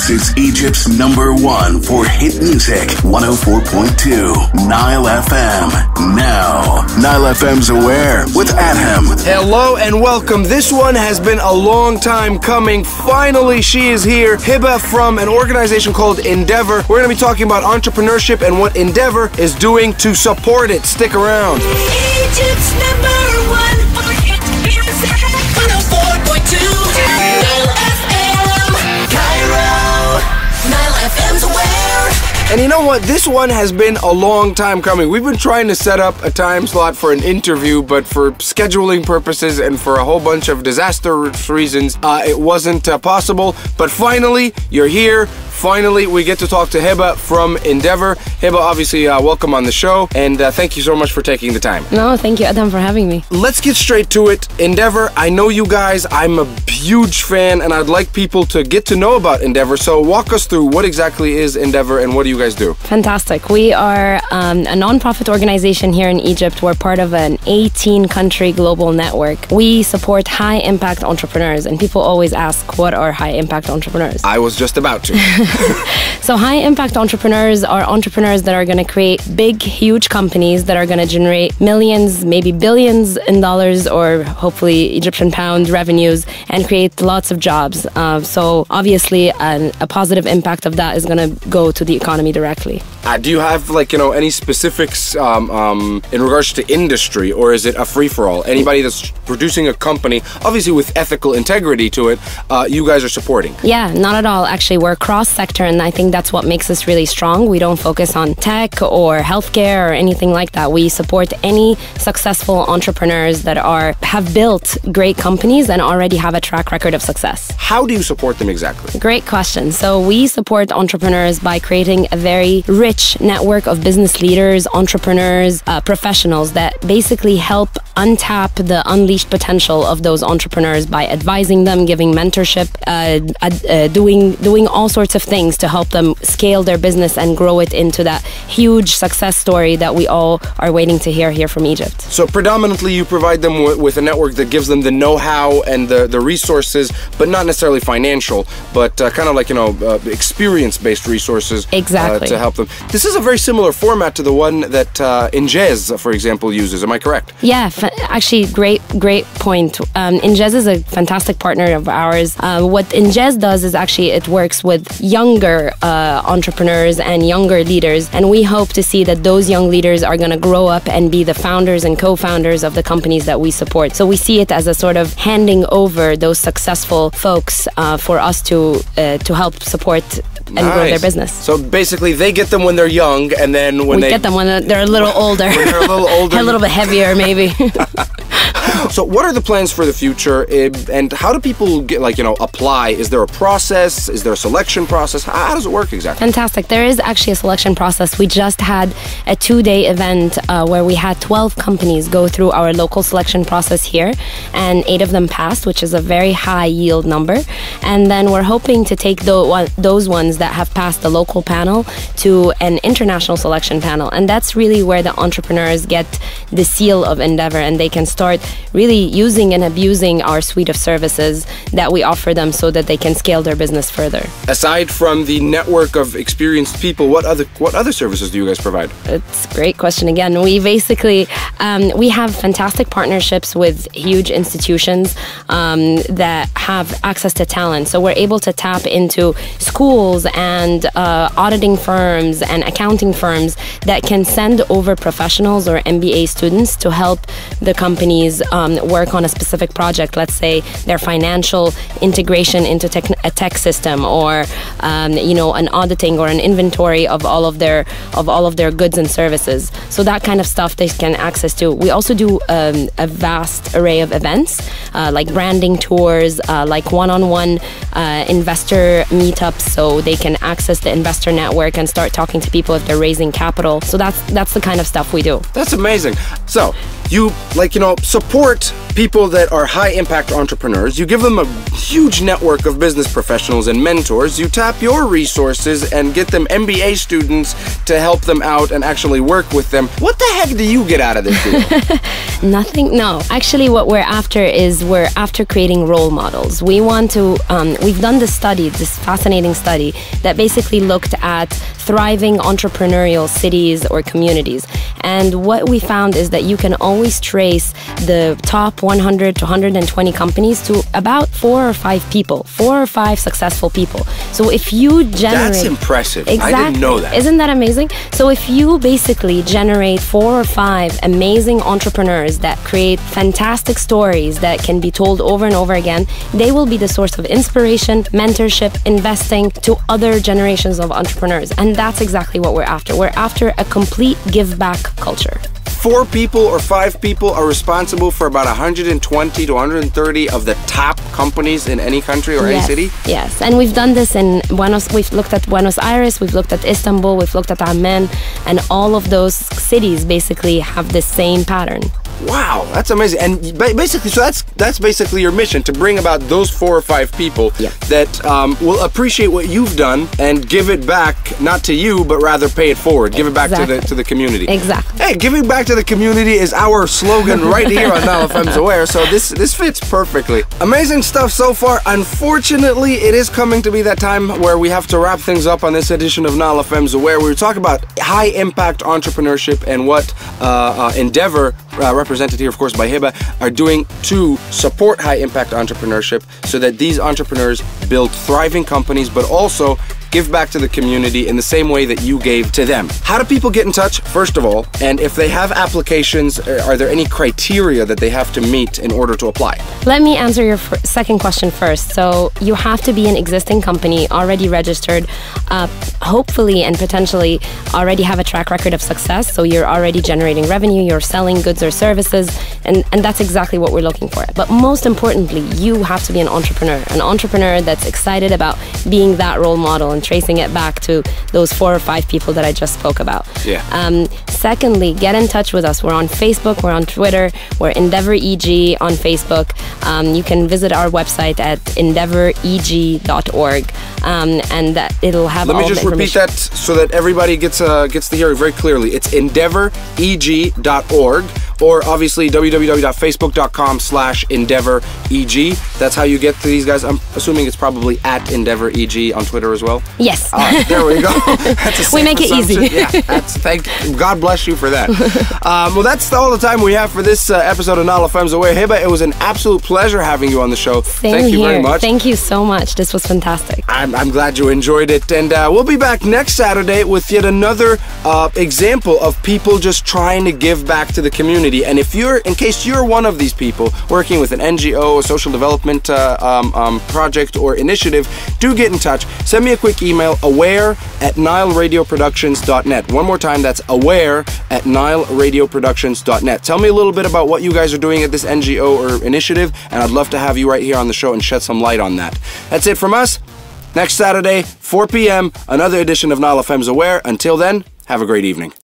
This is Egypt's #1 for hit music, 104.2 NILE FM. Now, NILE FM's Aware with Adham. Hello and welcome. This one has been a long time coming. Finally, she is here. Heba from an organization called Endeavour. We're going to be talking about entrepreneurship and what Endeavour is doing to support it. Stick around. Egypt's #1 for hit music, 104.2 NILE FM, Cairo, NILE FM's Aware. And you know what? This one has been a long time coming. We've been trying to set up a time slot for an interview, but for scheduling purposes and for a whole bunch of disastrous reasons, it wasn't possible. But finally, you're here. Finally, we get to talk to Heba from Endeavour. Heba, obviously, welcome on the show, and thank you so much for taking the time. No, thank you, Adham, for having me. Let's get straight to it. Endeavour, I know you guys. I'm a huge fan, and I'd like people to get to know about Endeavour. So walk us through what exactly is Endeavour and what do you guys do? Fantastic. We are a non-profit organization here in Egypt. We're part of an 18-country global network. We support high-impact entrepreneurs, and people always ask, what are high-impact entrepreneurs? I was just about to. So high-impact entrepreneurs are entrepreneurs that are going to create big, huge companies that are going to generate millions, maybe billions in dollars, or hopefully Egyptian pound revenues, and create lots of jobs. So obviously, a positive impact of that is going to go to the economy directly. Do you have, any specifics in regards to industry, or is it a free-for-all? Anybody that's producing a company, obviously with ethical integrity to it, you guys are supporting? Yeah, not at all. Actually, we're cross-sector, and I think that's what makes us really strong. We don't focus on tech or healthcare or anything like that. We support any successful entrepreneurs that have built great companies and already have a track record of success. How do you support them exactly? Great question. So we support entrepreneurs by creating a very rich network of business leaders, entrepreneurs, professionals that basically help untap the unleashed potential of those entrepreneurs by advising them, giving mentorship, doing all sorts of things to help them scale their business and grow it into that huge success story that we all are waiting to hear here from Egypt. So predominantly you provide them with a network that gives them the know-how and the resources, but not necessarily financial, but kind of like, experience-based resources. Exactly. To help them. This is a very similar format to the one that Endeavour, for example, uses. Am I correct? Yeah, actually, great point. Endeavour is a fantastic partner of ours. What Endeavour does is actually it works with younger entrepreneurs and younger leaders, and we hope to see that those young leaders are going to grow up and be the founders and co-founders of the companies that we support. So we see it as a sort of handing over those successful folks for us to help support and grow their business. So basically, they get them when they're young, and then when we get them when they're a little older. When they're a little older. A little bit heavier, maybe. So what are the plans for the future, and how do people get, apply? Is there a process? Is there a selection process? How does it work exactly? Fantastic. There is actually a selection process. We just had a 2-day event where we had 12 companies go through our local selection process here, and 8 of them passed, which is a very high yield number. And then we're hoping to take those ones that have passed the local panel to an international selection panel. And that's really where the entrepreneurs get the seal of Endeavour, and they can start really using and abusing our suite of services that we offer them so that they can scale their business further. Aside from the network of experienced people, what other services do you guys provide? It's a great question again. We basically, we have fantastic partnerships with huge institutions that have access to talent. So we're able to tap into schools and auditing firms and accounting firms that can send over professionals or MBA students to help the companies work on a specific project. Let's say their financial integration into a tech system, or an auditing or an inventory of all of their goods and services. So that kind of stuff they can access to. We also do a vast array of events like branding tours, like one-on-one investor meetups, so they can access the investor network and start talking to people if they're raising capital. So that's the kind of stuff we do. That's amazing. So you support people that are high impact entrepreneurs. You give them a huge network of business professionals and mentors. You tap your resources and get them MBA students to help them out and actually work with them. What the heck do you get out of this deal? Nothing. No, actually, what we're after creating role models. We want to. We've done this fascinating study that basically looked at thriving entrepreneurial cities or communities. And what we found is that you can always trace the top 100 to 120 companies to about 4 or 5 people, 4 or 5 successful people. So if you generate... That's impressive. Exactly. I didn't know that. Isn't that amazing? So if you basically generate 4 or 5 amazing entrepreneurs that create fantastic stories that can be told over and over again, they will be the source of inspiration, mentorship, investing to other generations of entrepreneurs. And that's exactly what we're after. We're after a complete give-back culture. 4 people or 5 people are responsible for about 120 to 130 of the top companies in any country or any city? Yes, and we've done this we've looked at Buenos Aires, we've looked at Istanbul, we've looked at Amman, and all of those cities basically have the same pattern. Wow, that's amazing. And basically, so that's basically your mission, to bring about those 4 or 5 people that will appreciate what you've done and give it back, not to you, but rather pay it forward. Give it back to the community. Exactly. Hey, giving back to the community is our slogan right here on NileFM's Aware, so this fits perfectly. Amazing stuff so far. Unfortunately, it is coming to be that time where we have to wrap things up on this edition of NileFM's Aware. We were talking about high impact entrepreneurship and what Endeavour, represented here of course by Heba, are doing to support high impact entrepreneurship so that these entrepreneurs build thriving companies, but also give back to the community in the same way that you gave to them. How do people get in touch, first of all? And if they have applications, are there any criteria that they have to meet in order to apply? Let me answer your second question first. So you have to be an existing company, already registered, hopefully and potentially already have a track record of success. So you're already generating revenue, you're selling goods or services, and that's exactly what we're looking for. But most importantly, you have to be an entrepreneur that's excited about being that role model and tracing it back to those 4 or 5 people that I just spoke about. Yeah. Secondly, get in touch with us. We're on Facebook, we're on Twitter, we're Endeavour EG on Facebook. You can visit our website at endeavoureg.org, and that it'll have all the information. Let me just repeat that so that everybody gets to hear it very clearly. It's endeavoureg.org, or obviously www.facebook.com/EndeavourEG. That's how you get to these guys. I'm assuming it's probably at EndeavourEG on Twitter as well. Yes. There we go. That's a safe we make it assumption. easy. Yeah, God bless you for that. Well, that's all the time we have for this episode of NileFM's Aware. Heba, it was an absolute pleasure having you on the show. Thank you very much. Thank you so much. This was fantastic. I'm glad you enjoyed it, and we'll be back next Saturday with yet another example of people just trying to give back to the community. And in case you're one of these people working with an NGO, a social development project or initiative, do get in touch. Send me a quick email, aware@nileradioproductions.net. One more time, that's aware@nileradioproductions.net. Tell me a little bit about what you guys are doing at this NGO or initiative, and I'd love to have you right here on the show and shed some light on that. That's it from us. Next Saturday, 4 p.m., another edition of NileFM's Aware. Until then, have a great evening.